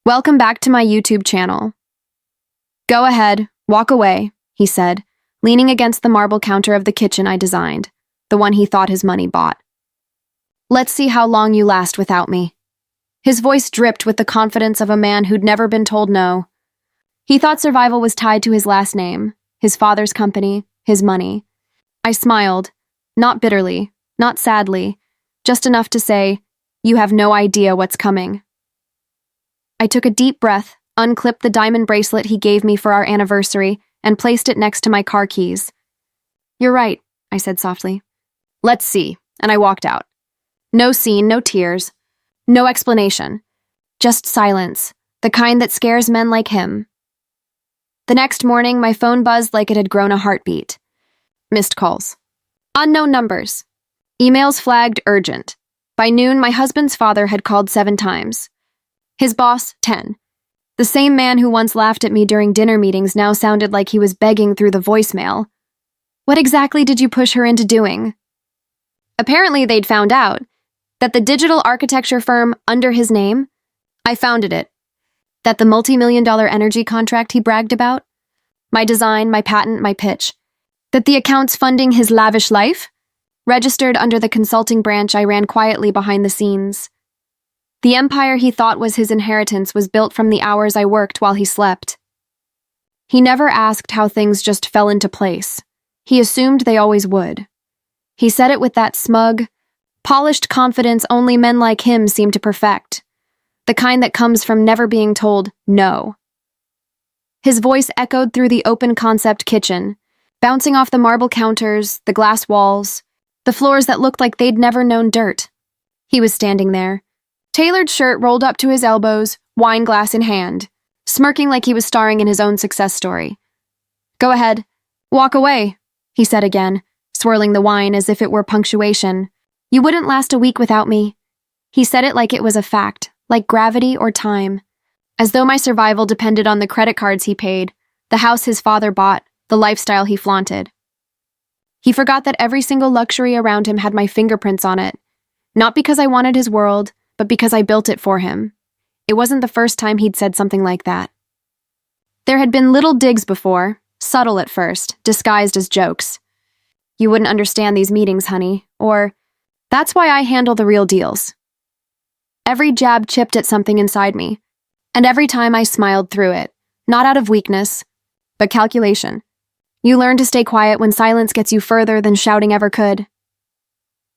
Welcome back to my YouTube channel. Go ahead, walk away, he said, leaning against the marble counter of the kitchen I designed, the one he thought his money bought. Let's see how long you last without me. His voice dripped with the confidence of a man who'd never been told no. He thought survival was tied to his last name, his father's company, his money. I smiled, not bitterly, not sadly, just enough to say, "You have no idea what's coming." I took a deep breath, unclipped the diamond bracelet he gave me for our anniversary, and placed it next to my car keys. "You're right," I said softly. "Let's see," and I walked out. No scene, no tears, no explanation. Just silence, the kind that scares men like him. The next morning, my phone buzzed like it had grown a heartbeat. Missed calls. Unknown numbers. Emails flagged urgent. By noon, my husband's father had called 7 times. His boss, 10. The same man who once laughed at me during dinner meetings now sounded like he was begging through the voicemail. What exactly did you push her into doing? Apparently, they'd found out that the digital architecture firm under his name, I founded it. That the multi-million-dollar energy contract he bragged about, my design, my patent, my pitch, that the accounts funding his lavish life, registered under the consulting branch I ran quietly behind the scenes. The empire he thought was his inheritance was built from the hours I worked while he slept. He never asked how things just fell into place. He assumed they always would. He said it with that smug, polished confidence only men like him seem to perfect, the kind that comes from never being told no. His voice echoed through the open-concept kitchen, bouncing off the marble counters, the glass walls, the floors that looked like they'd never known dirt. He was standing there, tailored shirt rolled up to his elbows, wine glass in hand, smirking like he was starring in his own success story. "Go ahead. Walk away," he said again, swirling the wine as if it were punctuation. "You wouldn't last a week without me." He said it like it was a fact, like gravity or time, as though my survival depended on the credit cards he paid, the house his father bought, the lifestyle he flaunted. He forgot that every single luxury around him had my fingerprints on it, not because I wanted his world, but because I built it for him. It wasn't the first time he'd said something like that. There had been little digs before, subtle at first, disguised as jokes. "You wouldn't understand these meetings, honey," or "That's why I handle the real deals." Every jab chipped at something inside me, and every time I smiled through it, not out of weakness, but calculation. You learn to stay quiet when silence gets you further than shouting ever could.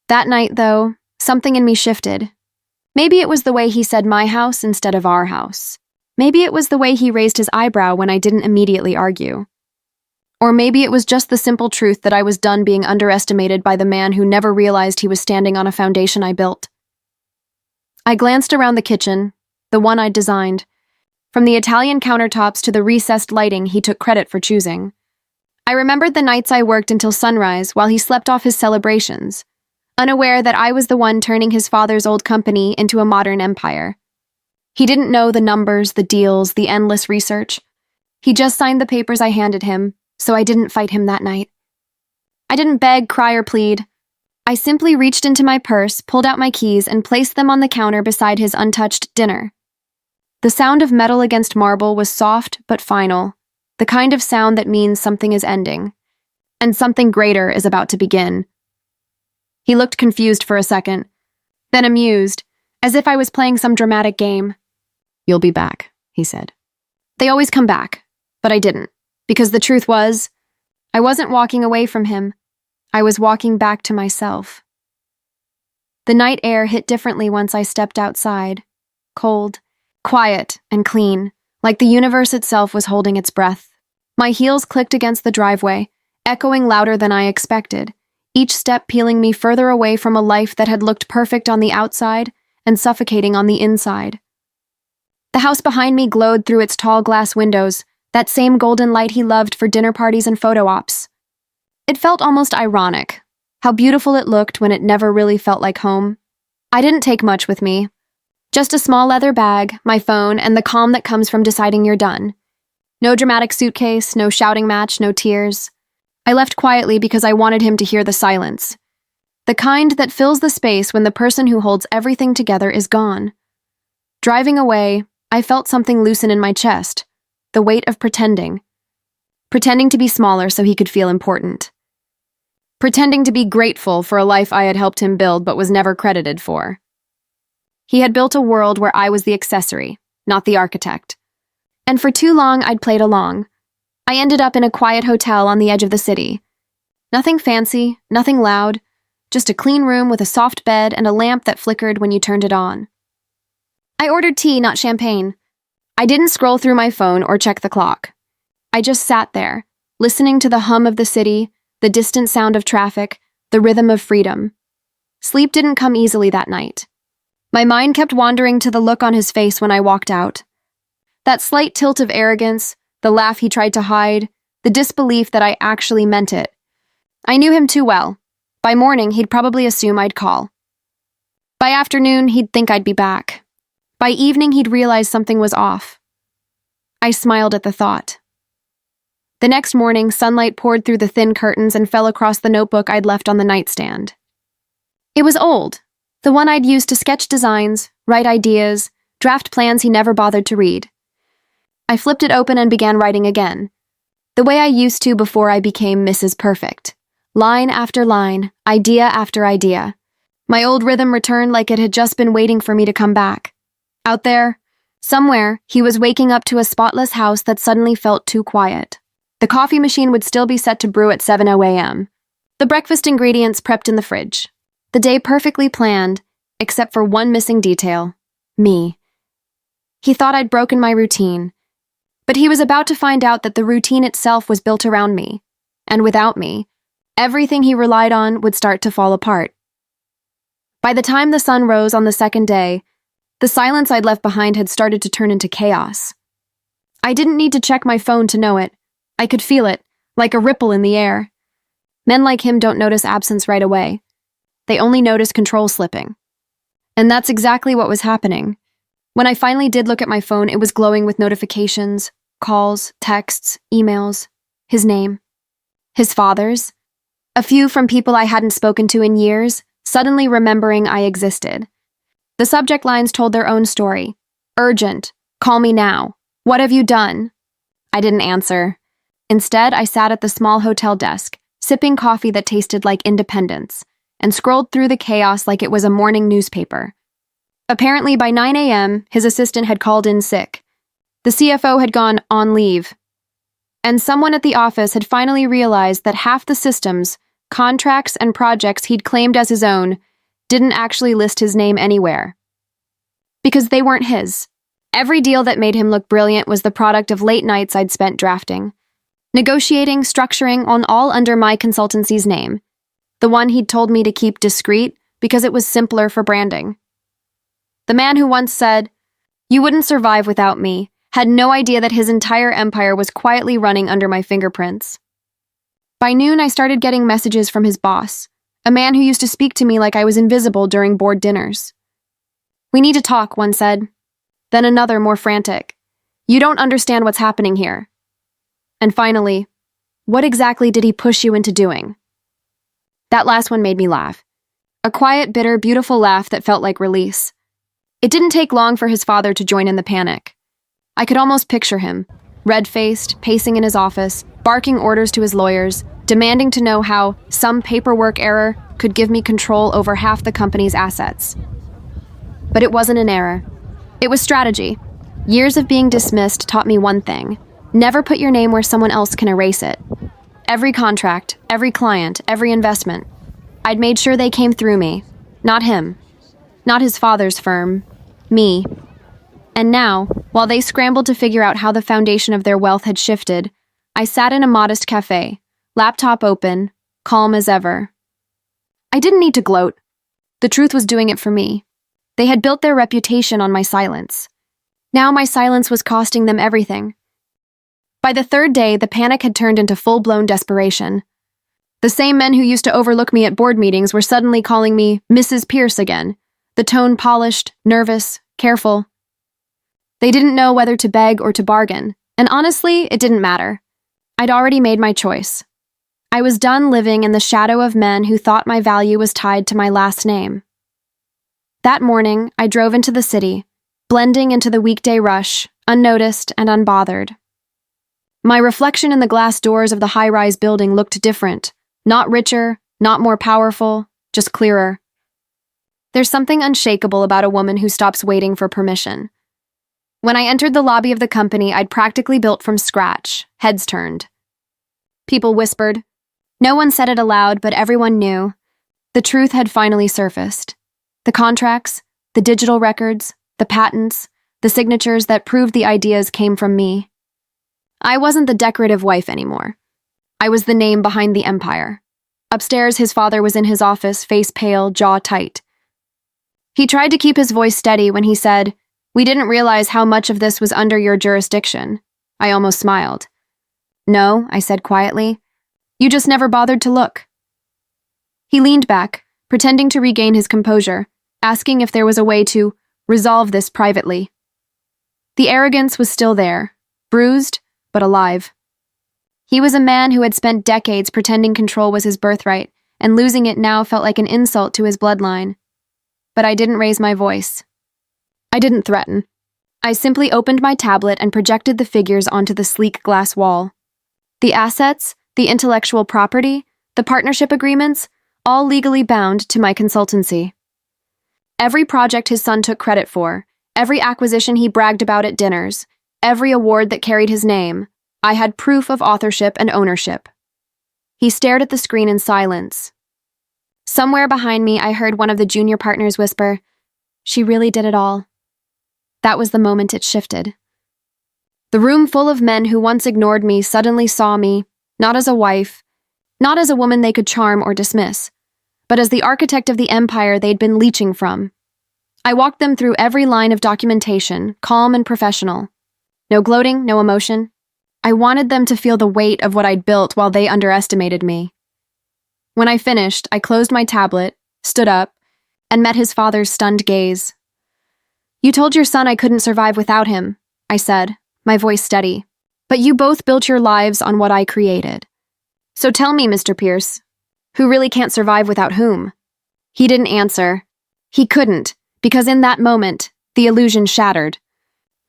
That night, though, something in me shifted. Maybe it was the way he said my house instead of our house. Maybe it was the way he raised his eyebrow when I didn't immediately argue. Or maybe it was just the simple truth that I was done being underestimated by the man who never realized he was standing on a foundation I built. I glanced around the kitchen, the one I'd designed. From the Italian countertops to the recessed lighting he took credit for choosing. I remembered the nights I worked until sunrise while he slept off his celebrations, unaware that I was the one turning his father's old company into a modern empire. He didn't know the numbers, the deals, the endless research. He just signed the papers I handed him, so I didn't fight him that night. I didn't beg, cry, or plead. I simply reached into my purse, pulled out my keys, and placed them on the counter beside his untouched dinner. The sound of metal against marble was soft but final, the kind of sound that means something is ending, and something greater is about to begin. He looked confused for a second, then amused, as if I was playing some dramatic game. "You'll be back," he said. They always come back, but I didn't, because the truth was, I wasn't walking away from him. I was walking back to myself. The night air hit differently once I stepped outside, cold, quiet, and clean, like the universe itself was holding its breath. My heels clicked against the driveway, echoing louder than I expected, each step peeling me further away from a life that had looked perfect on the outside and suffocating on the inside. The house behind me glowed through its tall glass windows, that same golden light he loved for dinner parties and photo ops. It felt almost ironic, how beautiful it looked when it never really felt like home. I didn't take much with me. Just a small leather bag, my phone, and the calm that comes from deciding you're done. No dramatic suitcase, no shouting match, no tears. I left quietly because I wanted him to hear the silence. The kind that fills the space when the person who holds everything together is gone. Driving away, I felt something loosen in my chest, the weight of pretending. Pretending to be smaller so he could feel important. Pretending to be grateful for a life I had helped him build but was never credited for. He had built a world where I was the accessory, not the architect. And for too long, I'd played along. I ended up in a quiet hotel on the edge of the city. Nothing fancy, nothing loud, just a clean room with a soft bed and a lamp that flickered when you turned it on. I ordered tea, not champagne. I didn't scroll through my phone or check the clock. I just sat there, listening to the hum of the city, the distant sound of traffic, the rhythm of freedom. Sleep didn't come easily that night. My mind kept wandering to the look on his face when I walked out. That slight tilt of arrogance, the laugh he tried to hide, the disbelief that I actually meant it. I knew him too well. By morning, he'd probably assume I'd call. By afternoon, he'd think I'd be back. By evening, he'd realize something was off. I smiled at the thought. The next morning, sunlight poured through the thin curtains and fell across the notebook I'd left on the nightstand. It was old, the one I'd used to sketch designs, write ideas, draft plans he never bothered to read. I flipped it open and began writing again, the way I used to before I became Mrs. Perfect. Line after line, idea after idea. My old rhythm returned like it had just been waiting for me to come back. Out there, somewhere, he was waking up to a spotless house that suddenly felt too quiet. The coffee machine would still be set to brew at 7:00 a.m. The breakfast ingredients prepped in the fridge. The day perfectly planned, except for one missing detail: me. He thought I'd broken my routine, but he was about to find out that the routine itself was built around me, and without me, everything he relied on would start to fall apart. By the time the sun rose on the second day, the silence I'd left behind had started to turn into chaos. I didn't need to check my phone to know it. I could feel it, like a ripple in the air. Men like him don't notice absence right away. They only notice control slipping. And that's exactly what was happening. When I finally did look at my phone, it was glowing with notifications, calls, texts, emails, his name, his father's, a few from people I hadn't spoken to in years, suddenly remembering I existed. The subject lines told their own story. Urgent. Call me now. What have you done? I didn't answer. Instead, I sat at the small hotel desk, sipping coffee that tasted like independence, and scrolled through the chaos like it was a morning newspaper. Apparently, by 9 a.m., his assistant had called in sick. The CFO had gone on leave. And someone at the office had finally realized that half the systems, contracts, and projects he'd claimed as his own didn't actually list his name anywhere. Because they weren't his. Every deal that made him look brilliant was the product of late nights I'd spent drafting. Negotiating, structuring, on all under my consultancy's name. The one he'd told me to keep discreet because it was simpler for branding. The man who once said, "You wouldn't survive without me," had no idea that his entire empire was quietly running under my fingerprints. By noon, I started getting messages from his boss, a man who used to speak to me like I was invisible during board dinners. "We need to talk," one said. Then another, more frantic. "You don't understand what's happening here." And finally, "What exactly did he push you into doing?" That last one made me laugh. A quiet, bitter, beautiful laugh that felt like release. It didn't take long for his father to join in the panic. I could almost picture him, red-faced, pacing in his office, barking orders to his lawyers, demanding to know how some paperwork error could give me control over half the company's assets. But it wasn't an error. It was strategy. Years of being dismissed taught me one thing: never put your name where someone else can erase it. Every contract, every client, every investment, I'd made sure they came through me, not him, not his father's firm, me. And now, while they scrambled to figure out how the foundation of their wealth had shifted, I sat in a modest cafe, laptop open, calm as ever. I didn't need to gloat. The truth was doing it for me. They had built their reputation on my silence. Now my silence was costing them everything. By the third day, the panic had turned into full-blown desperation. The same men who used to overlook me at board meetings were suddenly calling me Mrs. Pierce again, the tone polished, nervous, careful. They didn't know whether to beg or to bargain, and honestly, it didn't matter. I'd already made my choice. I was done living in the shadow of men who thought my value was tied to my last name. That morning, I drove into the city, blending into the weekday rush, unnoticed and unbothered. My reflection in the glass doors of the high-rise building looked different, not richer, not more powerful, just clearer. There's something unshakable about a woman who stops waiting for permission. When I entered the lobby of the company I'd practically built from scratch, heads turned. People whispered. No one said it aloud, but everyone knew. The truth had finally surfaced. The contracts, the digital records, the patents, the signatures that proved the ideas came from me. I wasn't the decorative wife anymore. I was the name behind the empire. Upstairs, his father was in his office, face pale, jaw tight. He tried to keep his voice steady when he said, "We didn't realize how much of this was under your jurisdiction." I almost smiled. "No," I said quietly. "You just never bothered to look." He leaned back, pretending to regain his composure, asking if there was a way to resolve this privately. The arrogance was still there, bruised, but alive. He was a man who had spent decades pretending control was his birthright, and losing it now felt like an insult to his bloodline. But I didn't raise my voice. I didn't threaten. I simply opened my tablet and projected the figures onto the sleek glass wall. The assets, the intellectual property, the partnership agreements, all legally bound to my consultancy. Every project his son took credit for, every acquisition he bragged about at dinners, every award that carried his name, I had proof of authorship and ownership. He stared at the screen in silence. Somewhere behind me, I heard one of the junior partners whisper, "She really did it all." That was the moment it shifted. The room full of men who once ignored me suddenly saw me, not as a wife, not as a woman they could charm or dismiss, but as the architect of the empire they'd been leeching from. I walked them through every line of documentation, calm and professional. No gloating, no emotion. I wanted them to feel the weight of what I'd built while they underestimated me. When I finished, I closed my tablet, stood up, and met his father's stunned gaze. "You told your son I couldn't survive without him," I said, my voice steady. "But you both built your lives on what I created. So tell me, Mr. Pierce, who really can't survive without whom?" He didn't answer. He couldn't, because in that moment, the illusion shattered.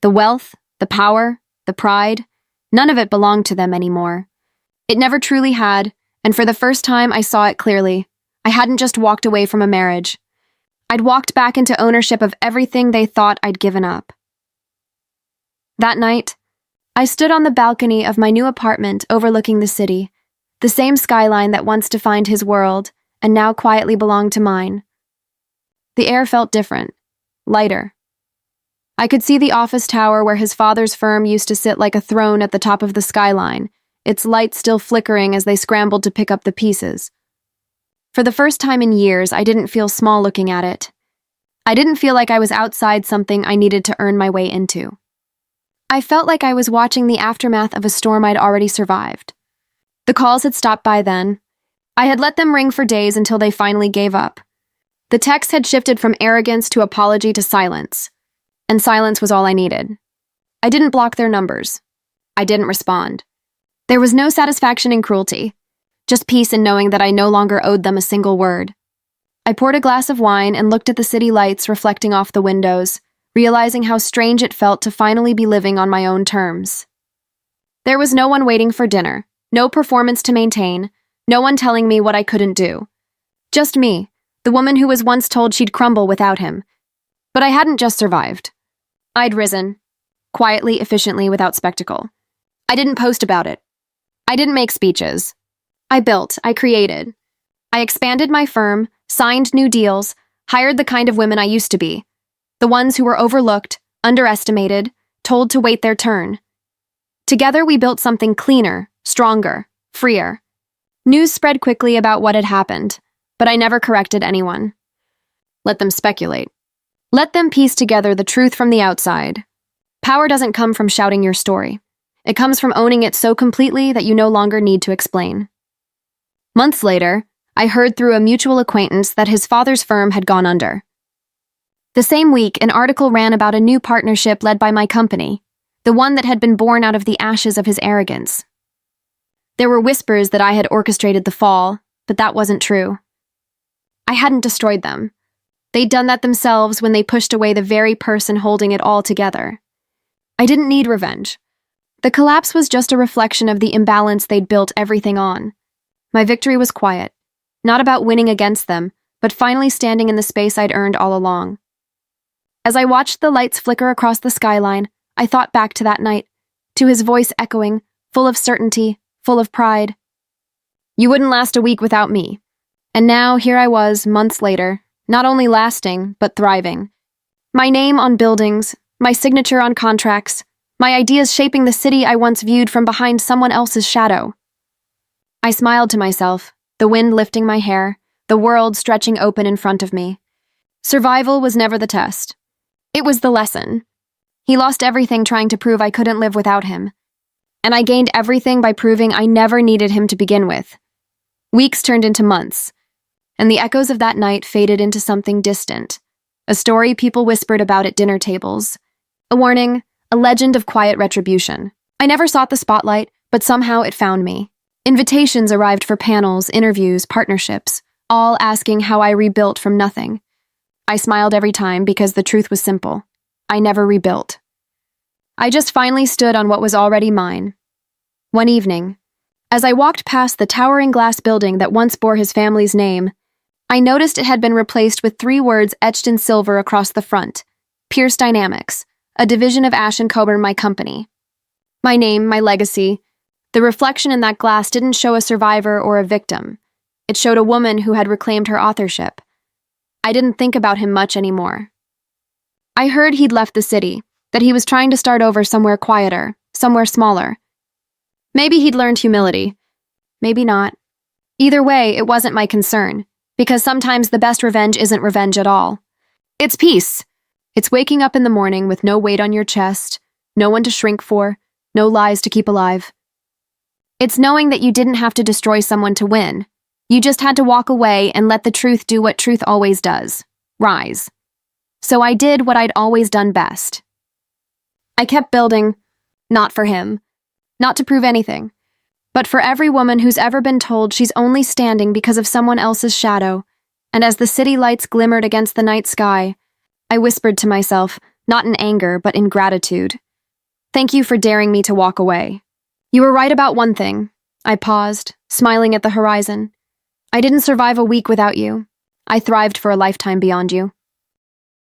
The wealth, the power, the pride, none of it belonged to them anymore. It never truly had, and for the first time I saw it clearly. I hadn't just walked away from a marriage. I'd walked back into ownership of everything they thought I'd given up. That night, I stood on the balcony of my new apartment overlooking the city, the same skyline that once defined his world and now quietly belonged to mine. The air felt different, lighter. I could see the office tower where his father's firm used to sit like a throne at the top of the skyline, its lights still flickering as they scrambled to pick up the pieces. For the first time in years, I didn't feel small looking at it. I didn't feel like I was outside something I needed to earn my way into. I felt like I was watching the aftermath of a storm I'd already survived. The calls had stopped by then. I had let them ring for days until they finally gave up. The text had shifted from arrogance to apology to silence, and silence was all I needed. I didn't block their numbers. I didn't respond. There was no satisfaction in cruelty, just peace in knowing that I no longer owed them a single word. I poured a glass of wine and looked at the city lights reflecting off the windows, realizing how strange it felt to finally be living on my own terms. There was no one waiting for dinner, no performance to maintain, no one telling me what I couldn't do. Just me, the woman who was once told she'd crumble without him. But I hadn't just survived. I'd risen, quietly, efficiently, without spectacle. I didn't post about it. I didn't make speeches. I built, I created. I expanded my firm, signed new deals, hired the kind of women I used to be. The ones who were overlooked, underestimated, told to wait their turn. Together we built something cleaner, stronger, freer. News spread quickly about what had happened, but I never corrected anyone. Let them speculate. Let them piece together the truth from the outside. Power doesn't come from shouting your story. It comes from owning it so completely that you no longer need to explain. Months later, I heard through a mutual acquaintance that his father's firm had gone under. The same week, an article ran about a new partnership led by my company, the one that had been born out of the ashes of his arrogance. There were whispers that I had orchestrated the fall, but that wasn't true. I hadn't destroyed them. They'd done that themselves when they pushed away the very person holding it all together. I didn't need revenge. The collapse was just a reflection of the imbalance they'd built everything on. My victory was quiet, not about winning against them, but finally standing in the space I'd earned all along. As I watched the lights flicker across the skyline, I thought back to that night, to his voice echoing, full of certainty, full of pride. You wouldn't last a week without me. And now here I was, months later, not only lasting, but thriving. My name on buildings, my signature on contracts, my ideas shaping the city I once viewed from behind someone else's shadow. I smiled to myself, the wind lifting my hair, the world stretching open in front of me. Survival was never the test. It was the lesson. He lost everything trying to prove I couldn't live without him. And I gained everything by proving I never needed him to begin with. Weeks turned into months, and the echoes of that night faded into something distant, a story people whispered about at dinner tables, a warning, a legend of quiet retribution. I never sought the spotlight, but somehow it found me. Invitations arrived for panels, interviews, partnerships, all asking how I rebuilt from nothing. I smiled every time because the truth was simple. I never rebuilt. I just finally stood on what was already mine. One evening, as I walked past the towering glass building that once bore his family's name, I noticed it had been replaced with 3 words etched in silver across the front: Pierce Dynamics, a division of Ash & Coburn, my company. My name, my legacy. The reflection in that glass didn't show a survivor or a victim. It showed a woman who had reclaimed her authorship. I didn't think about him much anymore. I heard he'd left the city, that he was trying to start over somewhere quieter, somewhere smaller. Maybe he'd learned humility. Maybe not. Either way, it wasn't my concern, because sometimes the best revenge isn't revenge at all. It's peace. It's waking up in the morning with no weight on your chest, no one to shrink for, no lies to keep alive. It's knowing that you didn't have to destroy someone to win. You just had to walk away and let the truth do what truth always does: rise. So I did what I'd always done best. I kept building, not for him, not to prove anything, but for every woman who's ever been told she's only standing because of someone else's shadow. And as the city lights glimmered against the night sky, I whispered to myself, not in anger, but in gratitude. Thank you for daring me to walk away. You were right about one thing. I paused, smiling at the horizon. I didn't survive a week without you. I thrived for a lifetime beyond you.